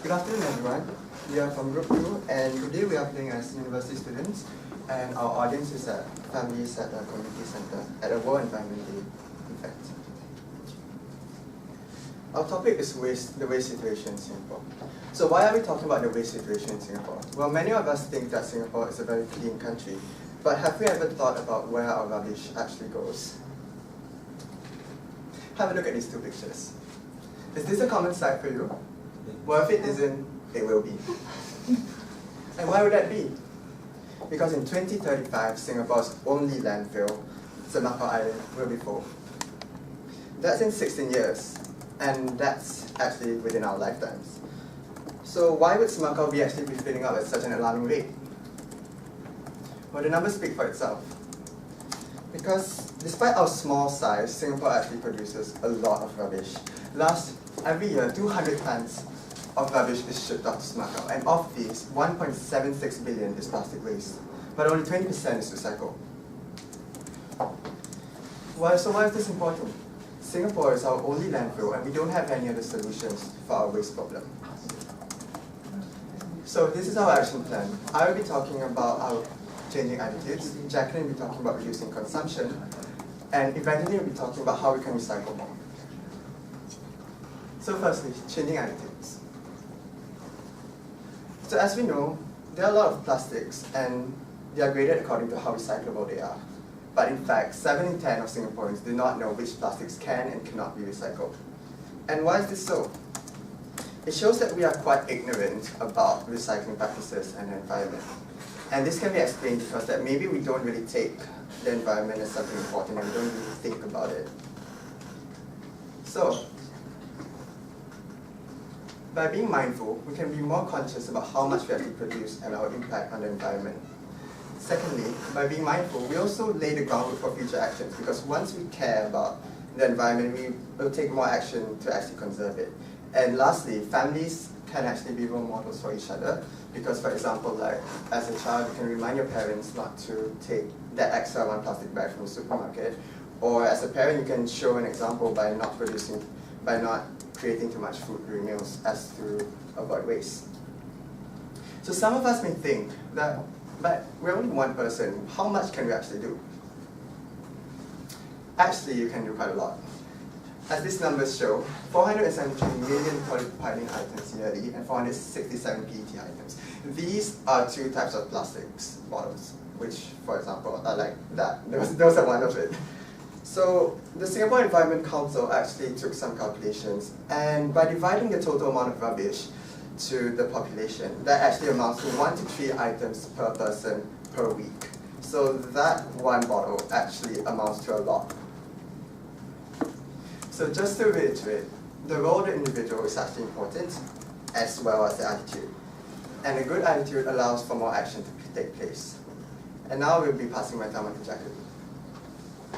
Good afternoon, everyone. We are from Group 2, and today we are playing as university students, and our audience is at families at a community center at a World Environment Day event. Our topic is the waste situation in Singapore. So why are we talking about the waste situation in Singapore? Well, many of us think that Singapore is a very clean country, but have we ever thought about where our rubbish actually goes? Have a look at these two pictures. Is this a common sight for you? Well, if it isn't, it will be. And why would that be? Because in 2035, Singapore's only landfill, Semakau Island, will be full. That's in 16 years, and that's actually within our lifetimes. So why would Semakau be actually be filling up at such an alarming rate? Well, the numbers speak for itself. Because despite our small size, Singapore actually produces a lot of rubbish. Every year, 200 tons of rubbish is shipped out to Semakau, and of these, 1.76 billion is plastic waste, but only 20% is recycled. So why is this important? Singapore is our only landfill, and we don't have any other solutions for our waste problem. So this is our action plan. I will be talking about our changing attitudes, Jacqueline will be talking about reducing consumption, and Evangeline will be talking about how we can recycle more. So firstly, changing attitudes. So as we know, there are a lot of plastics, and they are graded according to how recyclable they are. But in fact, 7 in 10 of Singaporeans do not know which plastics can and cannot be recycled. And why is this so? It shows that we are quite ignorant about recycling practices and the environment. And this can be explained because that maybe we don't really take the environment as something important and we don't really think about it. So, by being mindful, we can be more conscious about how much we actually produce and our impact on the environment. Secondly, by being mindful, we also lay the groundwork for future actions, because once we care about the environment, we will take more action to actually conserve it. And lastly, families can actually be role models for each other, because for example, like as a child, you can remind your parents not to take that extra one plastic bag from the supermarket, or as a parent, you can show an example by not creating too much food during meals as to avoid waste. So some of us may think that, but we're only one person, how much can we actually do? Actually, you can do quite a lot. As these numbers show, 473 million polypropylene items yearly and 467 PET items. These are two types of plastics bottles, which, for example, are like that. Those are one of it. So the Singapore Environment Council actually took some calculations, and by dividing the total amount of rubbish to the population, that actually amounts to 1 to 3 items per person per week. So that one bottle actually amounts to a lot. So just to reiterate, the role of the individual is actually important, as well as the attitude. And a good attitude allows for more action to take place. And now we'll be passing my time on to Jacqueline.